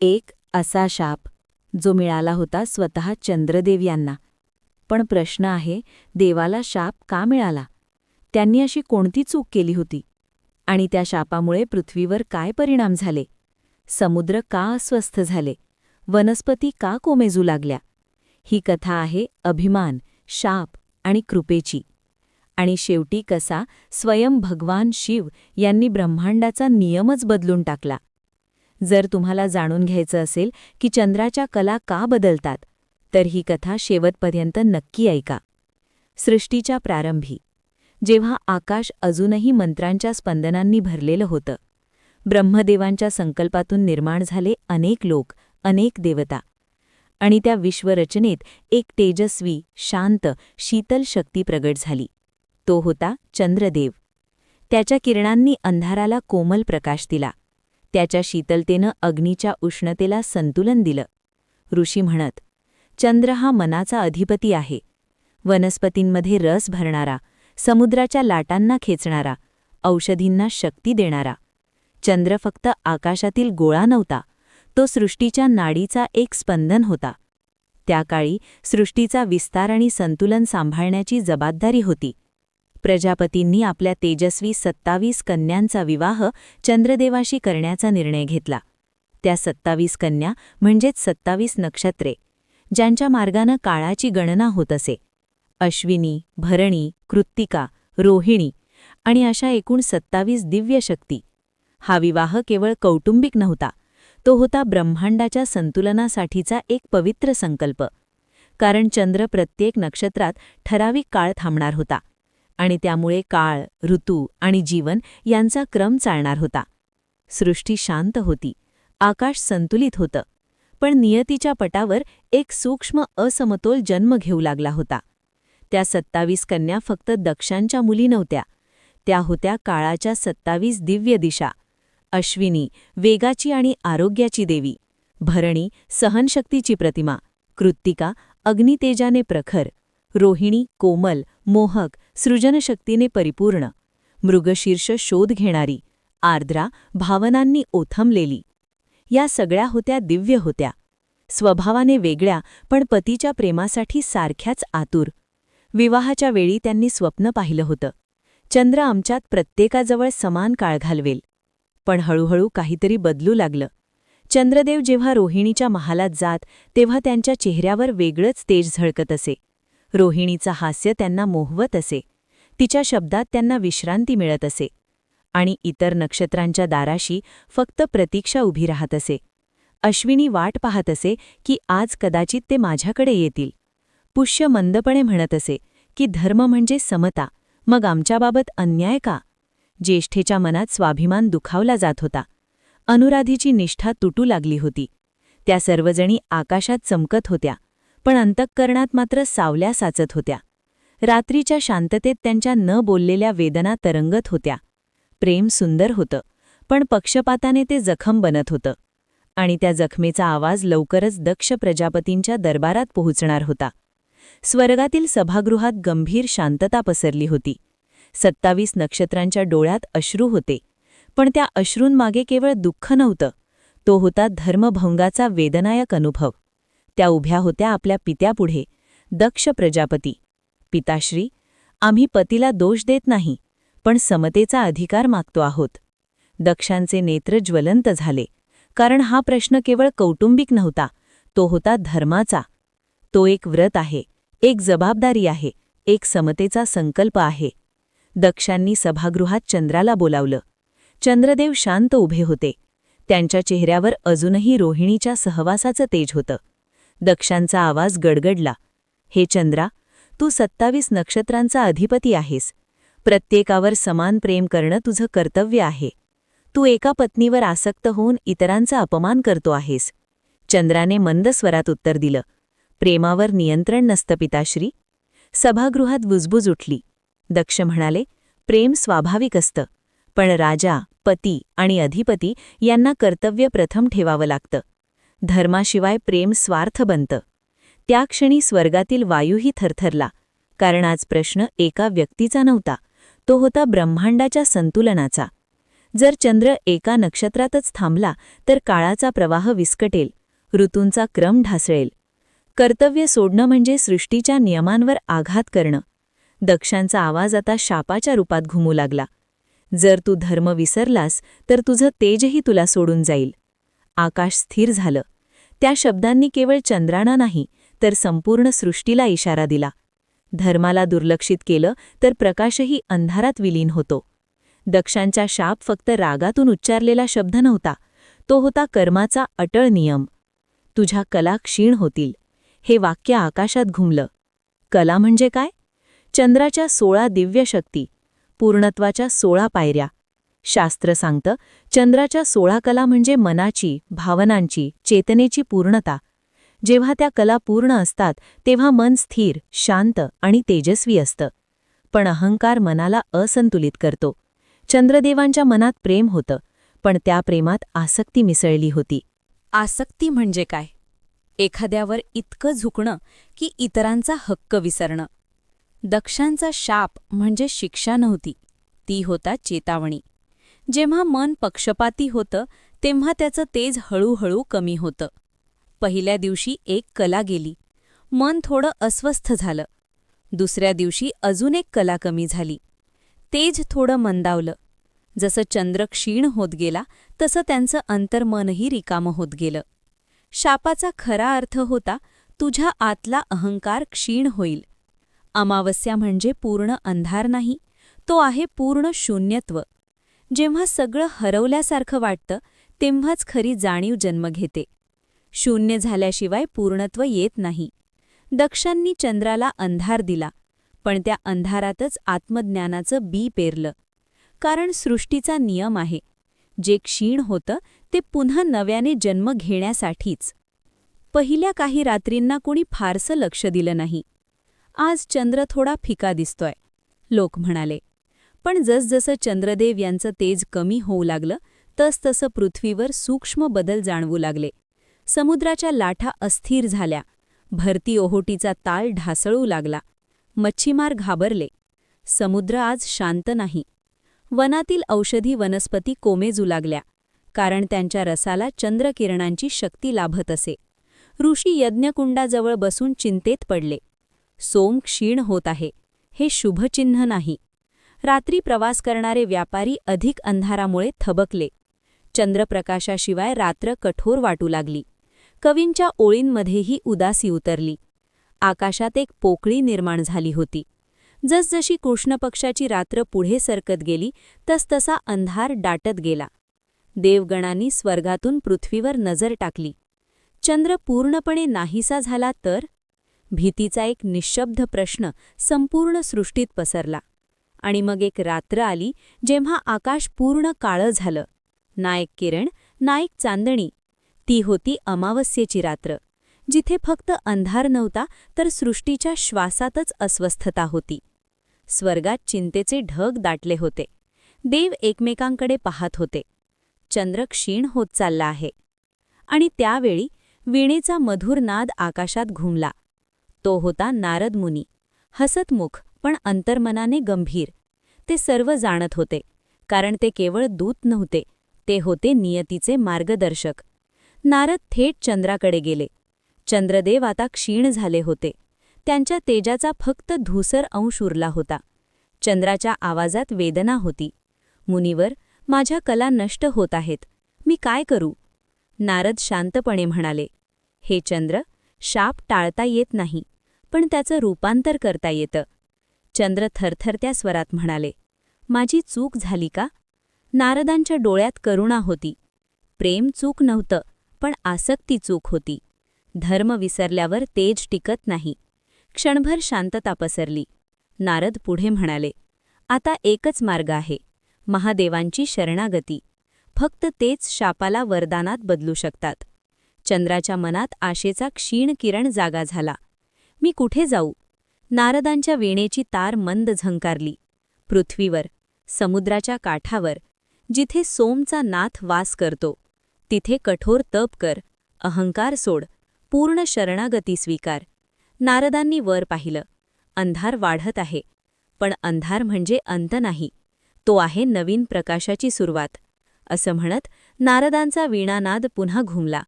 एक असा शाप जो मिळाला होता स्वतः चंद्रदेव यांना. पण प्रश्न आहे, देवाला शाप का मिळाला? त्यांनी अशी कोणती चूक केली होती? आणि त्या शापामुळे पृथ्वीवर काय परिणाम झाले? समुद्र का अस्वस्थ झाले? वनस्पती का कोमेजू लागल्या? ही कथा आहे अभिमान, शाप आणि कृपेची. आणि शेवटी कसा स्वयं भगवान शिव यांनी ब्रह्मांडाचा नियमच बदलून टाकला. जर तुम्हाला जाणून घ्यायचं असेल की चंद्राच्या कला का बदलतात, तर ही कथा शेवटपर्यंत नक्की ऐका. सृष्टीच्या प्रारंभी जेव्हा आकाश अजूनही मंत्रांच्या स्पंदनांनी भरलेलं होतं, ब्रह्मदेवांच्या संकल्पातून निर्माण झाले अनेक लोक, अनेक देवता. आणि त्या विश्वरचनेत एक तेजस्वी, शांत, शीतल शक्ती प्रगट झाली. तो होता चंद्रदेव. त्याच्या किरणांनी अंधाराला कोमल प्रकाश दिला. त्याच्या शीतलतेनं अग्नीच्या उष्णतेला संतुलन दिलं. ऋषी म्हणत, चंद्र हा मनाचा अधिपती आहे. वनस्पतींमध्ये रस भरणारा, समुद्राच्या लाटांना खेचणारा, औषधींना शक्ती देणारा. चंद्र फक्त आकाशातील गोळा नव्हता, तो सृष्टीच्या नाडीचा एक स्पंदन होता. त्या काळी सृष्टीचा विस्तार आणि संतुलन सांभाळण्याची जबाबदारी होती. प्रजापतींनी आपल्या तेजस्वी 27 कन्यांचा विवाह चंद्रदेवाशी करण्याचा निर्णय घेतला. त्या 27 कन्या म्हणजेच 27 नक्षत्रे, ज्यांच्या मार्गानं काळाची गणना होत असे. अश्विनी, भरणी, कृत्तिका, रोहिणी आणि अशा एकूण 27 दिव्य शक्ती. हा विवाह केवळ कौटुंबिक नव्हता, तो होता ब्रह्मांडाच्या संतुलनासाठीचा एक पवित्र संकल्प. कारण चंद्र प्रत्येक नक्षत्रात ठराविक काळ थांबणार होता आणि त्यामुळे काळ, ऋतू आणि जीवन यांचा क्रम चालणार होता. सृष्टी शांत होती, आकाश संतुलित होतं, पण नियतीच्या पटावर एक सूक्ष्म असमतोल जन्म घेऊ लागला होता. त्या 27 कन्या फक्त दक्षांच्या मुली नव्हत्या, त्या होत्या काळाच्या 27 दिव्य दिशा. अश्विनी, वेगाची आणि आरोग्याची देवी; भरणी, सहनशक्तीची प्रतिमा; कृत्तिका, अग्नितेजाने प्रखर; रोहिणी, कोमल, मोहक, सृजनशक्तीने परिपूर्ण; मृगशीर्ष, शोध घेणारी; आर्द्रा, भावनांनी ओथंबलेली. या सगळ्या होत्या दिव्य होत्या, स्वभावाने वेगळ्या पण पतीच्या प्रेमासाठी सारख्याच आतुर. विवाहाच्या वेळी त्यांनी स्वप्न पाहिलं होतं, चंद्र आमच्यात प्रत्येकाजवळ समान काळ घालवेल. पण हळूहळू काहीतरी बदलू लागलं. चंद्रदेव जेव्हा रोहिणीच्या महालात जात, तेव्हा त्यांच्या चेहऱ्यावर वेगळंच तेज झळकत असे. रोहिणीचं हास्य त्यांना मोहवत असे, तिच्या शब्दात त्यांना विश्रांती मिळत असे. आणि इतर नक्षत्रांच्या दाराशी फक्त प्रतीक्षा उभी राहत असे. अश्विनी वाट पाहत असे की आज कदाचित ते माझ्याकडे येतील. पुष्य मंदपणे म्हणत असे की धर्म म्हणजे समता, मग आमच्याबाबत अन्याय का? ज्येष्ठेच्या मनात स्वाभिमान दुखावला जात होता. अनुराधीची निष्ठा तुटू लागली होती. त्या सर्वजणी आकाशात चमकत होत्या, पण अंतःकरणात मात्र सावल्या साचत होत्या. रात्रीच्या शांततेत त्यांच्या न बोललेल्या वेदना तरंगत होत्या. प्रेम सुंदर होतं, पण पक्षपाताने ते जखम बनत होतं. आणि त्या जखमेचा आवाज लवकरच दक्ष प्रजापतींच्या दरबारात पोहोचणार होता. स्वर्गातील सभागृहात गंभीर शांतता पसरली होती. 27 नक्षत्रांच्या डोळ्यात अश्रू होते, पण त्या अश्रूंमागे केवळ दुःख नव्हतं, तो होता धर्मभंगाचा वेदनायक अनुभव. त्या उभ्या होत्या आपल्या पित्यापुढे, दक्ष प्रजापती. पिताश्री, आम्ही पतीला दोष देत नाही, पण समतेचा अधिकार मागतो आहोत. दक्षांचे नेत्र ज्वलंत झाले, कारण हा प्रश्न केवळ कौटुंबिक नव्हता, तो होता धर्माचा. तो एक व्रत आहे, एक जबाबदारी आहे, एक समतेचा संकल्प आहे. दक्षांनी सभागृहात चंद्राला बोलावलं. चंद्रदेव शांत उभे होते. त्यांच्या चेहऱ्यावर अजूनही रोहिणीच्या सहवासाचं तेज होतं. दक्षांचा आवाज गडगडला, हे चंद्रा, तू 27 नक्षत्रांचा अधिपती आहेस. प्रत्येकावर समान प्रेम करणं तुझं कर्तव्य आहे. तू एका पत्नीवर आसक्त होऊन इतरांचा अपमान करतो आहेस. चंद्राने मंद स्वरात उत्तर दिलं, प्रेमावर नियंत्रण नसतं पिताश्री. सभागृहात बुजबुज उठली. दक्ष म्हणाले, प्रेम स्वाभाविक असतं, पण राजा, पती आणि अधिपती यांना कर्तव्य प्रथम ठेवावं लागतं. धर्माशिवाय प्रेम स्वार्थ बनतं. त्या क्षणी स्वर्गातील वायूही थरथरला, कारण आज प्रश्न एका व्यक्तीचा नव्हता, तो होता ब्रह्मांडाच्या संतुलनाचा. जर चंद्र एका नक्षत्रातच थांबला तर काळाचा प्रवाह विस्कटेल, ऋतूंचा क्रम ढासळेल. कर्तव्य सोडणं म्हणजे सृष्टीच्या नियमांवर आघात करणं. दक्षांचा आवाज आता शापाच्या रूपात घुमू लागला. जर तू धर्म विसरलास तर तुझं तेजही तुला सोडून जाईल. आकाश स्थिर झालं. त्या शब्दांनी केवळ चंद्राना नाही तर संपूर्ण सृष्टीला इशारा दिला. धर्माला दुर्लक्षित केलं तर प्रकाशही अंधारात विलीन होतो. दक्षांचा शाप फक्त रागातून उच्चारलेला शब्द नव्हता, तो होता कर्माचा अटळ नियम. तुझ्या कला क्षीण होतील. हे वाक्य आकाशात घुमलं. कला म्हणजे काय? चंद्राच्या 16 दिव्य शक्ती, पूर्णत्वाच्या 16 पायऱ्या. शास्त्र सांगतं, चंद्राच्या 16 कला म्हणजे मनाची, भावनांची, चेतनेची पूर्णता. जेव्हा त्या कला पूर्ण असतात तेव्हा मन स्थिर, शांत आणि तेजस्वी असतं. पण अहंकार मनाला असंतुलित करतो. चंद्रदेवांच्या मनात प्रेम होतं, पण त्या प्रेमात आसक्ती मिसळली होती. आसक्ती म्हणजे काय? एखाद्यावर इतकं झुकणं की इतरांचा हक्क विसरणं. दक्षांचा शाप म्हणजे शिक्षा नव्हती, ती होता चेतावणी. जेव्हा मन पक्षपाती होतं तेव्हा त्याचं तेज हळूहळू कमी होतं. पहिल्या दिवशी एक कला गेली, मन थोडं अस्वस्थ झालं. दुसऱ्या दिवशी अजून एक कला कमी झाली, तेज थोडं मंदावलं. जसं चंद्र क्षीण होत गेला तसं त्यांचं अंतर्मनही रिकामं होत गेलं. शापाचा खरा अर्थ होता, तुझ्या आतला अहंकार क्षीण होईल. अमावस्या म्हणजे पूर्ण अंधार नाही, तो आहे पूर्ण शून्यत्व. जेव्हा सगळं हरवल्यासारखं वाटतं तेव्हाच खरी जाणीव जन्म घेते. शून्य झाल्याशिवाय पूर्णत्व येत नाही. दक्षांनी चंद्राला अंधार दिला, पण त्या अंधारातच आत्मज्ञानाचं बी पेरलं. कारण सृष्टीचा नियम आहे, जे क्षीण होतं ते पुन्हा नव्याने जन्म घेण्यासाठीच. पहिल्या काही रात्रींना कोणी फारसं लक्ष दिलं नाही. आज चंद्र थोडा फिका दिसतोय, लोक म्हणाले. पण जसजसं चंद्रदेव यांचं तेज कमी होऊ लागलं तसतसं पृथ्वीवर सूक्ष्म बदल जाणवू लागले. समुद्राच्या लाटा अस्थिर झाल्या, भरती ओहोटीचा ताल ढासळू लागला. मच्छीमार घाबरले. समुद्र आज शांत नाही. वनातील औषधी वनस्पती कोमेजू लागल्या, कारण त्यांच्या रसाला चंद्रकिरणांची शक्ती लाभत असे. ऋषी यज्ञकुंडाजवळ बसून चिंतेत पडले. सोम क्षीण होत आहे, हे शुभचिन्ह नाही. रात्री प्रवास करणारे व्यापारी अधिक अंधारामुळे थबकले. चंद्रप्रकाशाशिवाय रात्र कठोर वाटू लागली. कवींच्या ओळींमध्येही उदासी उतरली. आकाशात एक पोकळी निर्माण झाली होती. जसजशी कृष्णपक्षाची रात्र पुढे सरकत गेली तसतसा अंधार दाटत गेला. देवगणांनी स्वर्गातून पृथ्वीवर नजर टाकली. चंद्र पूर्णपणे नाहीसा झाला तर? भीतीचा एक निःशब्द प्रश्न संपूर्ण सृष्टीत पसरला. आणि मग एक रात्र आली जेव्हा आकाश पूर्ण काळं झालं. ना एक किरण, ना एक चांदणी. ती होती अमावस्येची रात्र, जिथे फक्त अंधार नव्हता तर सृष्टीच्या श्वासातच अस्वस्थता होती. स्वर्गात चिंतेचे ढग दाटले होते. देव एकमेकांकडे पाहत होते. चंद्र क्षीण होत चालला आहे. आणि त्यावेळी वीणेचा मधुर नाद आकाशात घुमला. तो होता नारद मुनी, हसतमुख पण अंतर्मनाने गंभीर. ते सर्व जाणत होते, कारण ते केवळ दूत नव्हते, ते होते नियतीचे मार्गदर्शक. नारद थेट चंद्राकडे गेले. चंद्रदेव आता क्षीण झाले होते. त्यांच्या तेजाचा फक्त धूसर अंश उरला होता. चंद्राच्या आवाजात वेदना होती. मुनीवर, माझ्या कला नष्ट होत आहेत, मी काय करू? नारद शांतपणे म्हणाले, हे चंद्र, शाप टाळता येत नाही, पण त्याचं रूपांतर करता येतं. चंद्र थरथरत्या स्वरात म्हणाले, माझी चूक झाली का? नारदांच्या डोळ्यात करुणा होती. प्रेम चूक नव्हतं, पण आसक्ती चूक होती. धर्म विसरल्यावर तेज टिकत नाही. क्षणभर शांतता पसरली. नारद पुढे म्हणाले, आता एकच मार्ग आहे, महादेवांची शरणागती. फक्त तेच शापाला वरदानात बदलू शकतात. चंद्राच्या मनात आशेचा क्षीण किरण जागा झाला. मी कुठे जाऊ? नारदांच्या वीणेची तार मंद झंकारली. पृथ्वीवर, समुद्राच्या काठावर, जिथे सोमचा नाथ वास करतो, तिथे कठोर तप कर, अहंकार सोड, पूर्ण शरणागती स्वीकार. नारदांनी वर पाहिलं. अंधार वाढत आहे, पण अंधार म्हणजे अंत नाही. तो आहे नवीन प्रकाशाची सुरुवात. असं म्हणत नारदांचा वीणानाद पुन्हा घुमला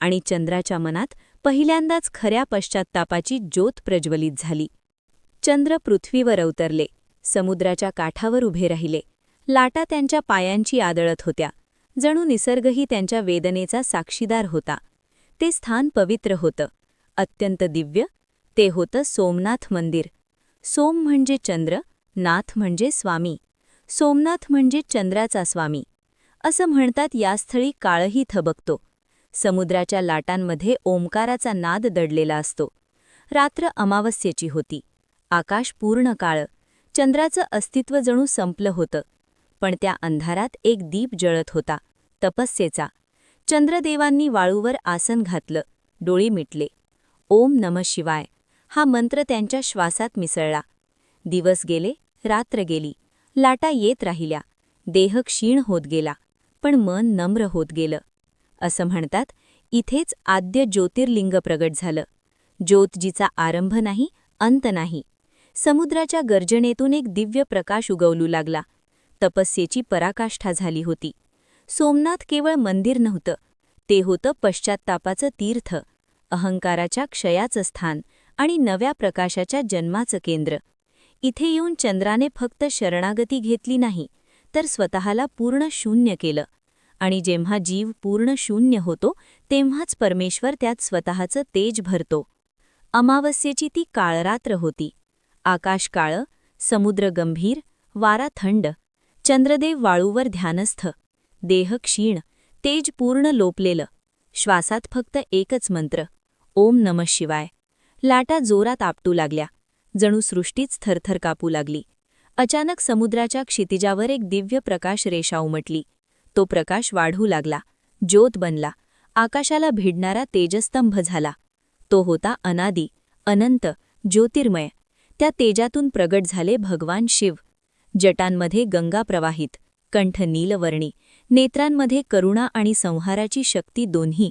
आणि चंद्राच्या मनात पहिल्यांदाच खऱ्या पश्चात्तापाची ज्योत प्रज्वलित झाली. चंद्र पृथ्वीवर अवतरले, समुद्राच्या काठावर उभे राहिले. लाटा त्यांच्या पायांची आदळत होत्या, जणू निसर्गही त्यांच्या वेदनेचा साक्षीदार होता. ते स्थान पवित्र होतं, अत्यंत दिव्य. ते होतं सोमनाथ मंदिर. सोम म्हणजे चंद्र, नाथ म्हणजे स्वामी. सोमनाथ म्हणजे चंद्राचा स्वामी. असं म्हणतात या स्थळी काळही थबकतो. समुद्राच्या लाटांमध्ये ओंकाराचा नाद दडलेला असतो. रात्र अमावस्येची होती. आकाश पूर्ण काळं. चंद्राचं अस्तित्व जणू संपलं होतं. पण त्या अंधारात एक दीप जळत होता, तपस्येचा. चंद्रदेवांनी वाळूवर आसन घातलं, डोळे मिटले. ओम नमः शिवाय हा मंत्र त्यांच्या श्वासात मिसळला. दिवस गेले, रात्र गेली, लाटा येत राहिल्या. देह क्षीण होत गेला, पण मन नम्र होत गेलं. असं म्हणतात, इथेच आद्य ज्योतिर्लिंग प्रगट झालं. ज्योत जिचा आरंभ नाही, अंत नाही. समुद्राच्या गर्जनेतून एक दिव्य प्रकाश उगवलू लागला. तपस्येची पराकाष्ठा झाली होती. सोमनाथ केवळ मंदिर नव्हतं, ते होतं पश्चात्तापाचं तीर्थ, अहंकाराच्या क्षयाचं स्थान आणि नव्या प्रकाशाच्या जन्माचं केंद्र. इथे येऊन चंद्राने फक्त शरणागती घेतली नाही, तर स्वतःला पूर्ण शून्य केलं. आणि जेव्हा जीव पूर्ण शून्य होतो, तेव्हाच परमेश्वर त्यात स्वतःचं तेज भरतो. अमावस्येची ती काळरात्र होती. आकाश काळं, समुद्र गंभीर, वारा थंड. चंद्रदेव वाळूवर ध्यानस्थ, देह क्षीण, तेज पूर्ण लोपलेलं. श्वासात फक्त एकच मंत्र, ओम नमः शिवाय. लाटा जोरात आपटू लागल्या, जणू सृष्टीच थरथर कापू लागली. अचानक समुद्राच्या क्षितिजावर एक दिव्य प्रकाश रेषा उमटली. तो प्रकाश वाढू लागला, ज्योत बनला, आकाशाला भिडणारा तेजस्तंभ झाला. तो होता अनादी, अनंत, ज्योतिर्मय. त्या तेजातून प्रगट झाले भगवान शिव. जटांमध्ये गंगा प्रवाहित, कंठ नीलवर्णी, नेत्रांमध्ये करुणा आणि संहाराची शक्ती दोन्ही.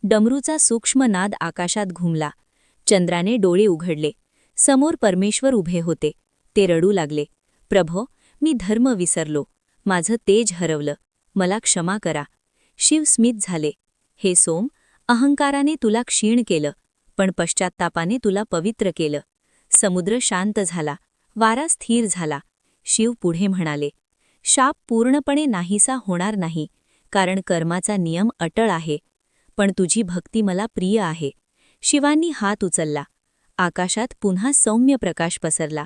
डमरूचा सूक्ष्म नाद आकाशात घुमला. चंद्राने डोळे उघडले. समोर परमेश्वर उभे होते. ते रडू लागले, प्रभो, मी धर्म विसरलो, माझं तेज हरवलं, मला क्षमा करा. शिव स्मित झाले, हे सोम, अहंकाराने तुला क्षीण केलं, पण पश्चात्तापाने तुला पवित्र केलं. समुद्र शांत झाला, वारा स्थिर झाला. शिव पुढे म्हणाले, शाप पूर्णपणे नाहीसा होणार नाही, कारण कर्माचा नियम अटळ आहे. पण तुझी भक्ती मला प्रिय आहे. शिवांनी हात उचलला. आकाशात पुन्हा सौम्य प्रकाश पसरला.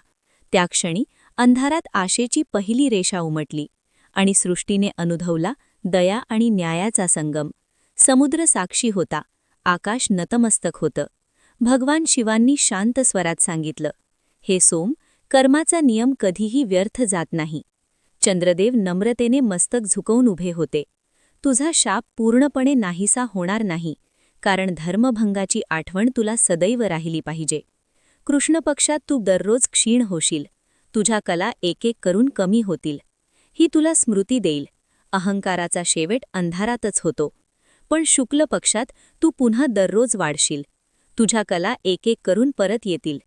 त्या क्षणी अंधारात आशेची पहिली रेषा उमटली आणि सृष्टीने अनुभवला दया आणि न्यायाचा संगम. समुद्र साक्षी होता, आकाश नतमस्तक होतं. भगवान शिवांनी शांत स्वरात सांगितलं, हे सोम, कर्माचा नियम कधीही व्यर्थ जात नाही. चंद्रदेव नम्रतेने मस्तक झुकवून उभे होते. तुझा शाप पूर्णपणे नाहीसा होणार नाही, कारण धर्मभंगाची आठवण तुला सदैव राहिली पाहिजे. कृष्ण पक्षात तू दररोज क्षीण होशील, तुझ्या कला एक एक करून कमी होतील. ही तुला स्मृती देईल, अहंकाराचा शेवट अंधारातच होतो. पण शुक्ल पक्षात तू पुन्हा दररोज वाढशील, तुझ्या कला एक एक करून परत येतील.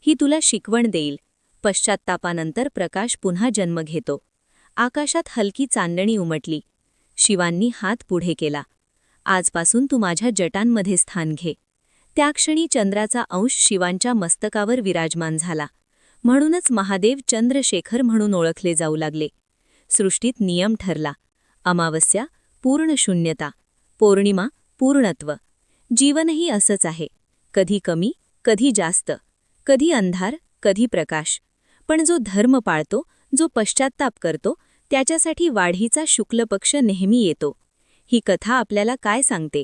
ही तुला शिकवण देईल, पश्चात्तापानंतर प्रकाश पुन्हा जन्म घेतो. आकाशात हलकी चांदणी उमटली. शिवांनी हात पुढे केला, आजपासून तू माझ्या जटांमध्ये स्थान घे. त्या क्षणी चंद्राचा अंश शिवांच्या मस्तकावर विराजमान झाला. म्हणूनच महादेव चंद्रशेखर म्हणून ओळखले जाऊ लागले. सृष्टीत नियम ठरला, अमावस्या पूर्ण शून्यता, पौर्णिमा पूर्णत्व. जीवनही असंच आहे, कधी कमी, कधी जास्त, कधी अंधार, कधी प्रकाश. पण जो धर्म पाळतो, जो पश्चात्ताप करतो, त्याच्यासाठी वाढीचा शुक्ल पक्ष नेहमी येतो. ही कथा आपल्याला काय सांगते,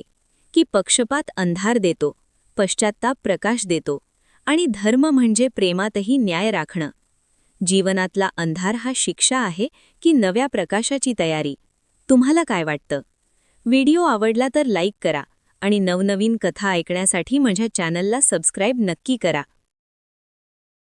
की पक्षपात अंधार देतो, पश्चात्ताप प्रकाश देतो, आणि धर्म म्हणजे प्रेमातही न्याय राखणं. जीवनातला अंधार हा शिक्षा आहे की नव्या प्रकाशाची तयारी? तुम्हाला काय वाटतं? व्हिडिओ आवडला तर लाईक करा आणि नवनवीन कथा ऐकण्यासाठी माझ्या चॅनलला सबस्क्राईब नक्की करा.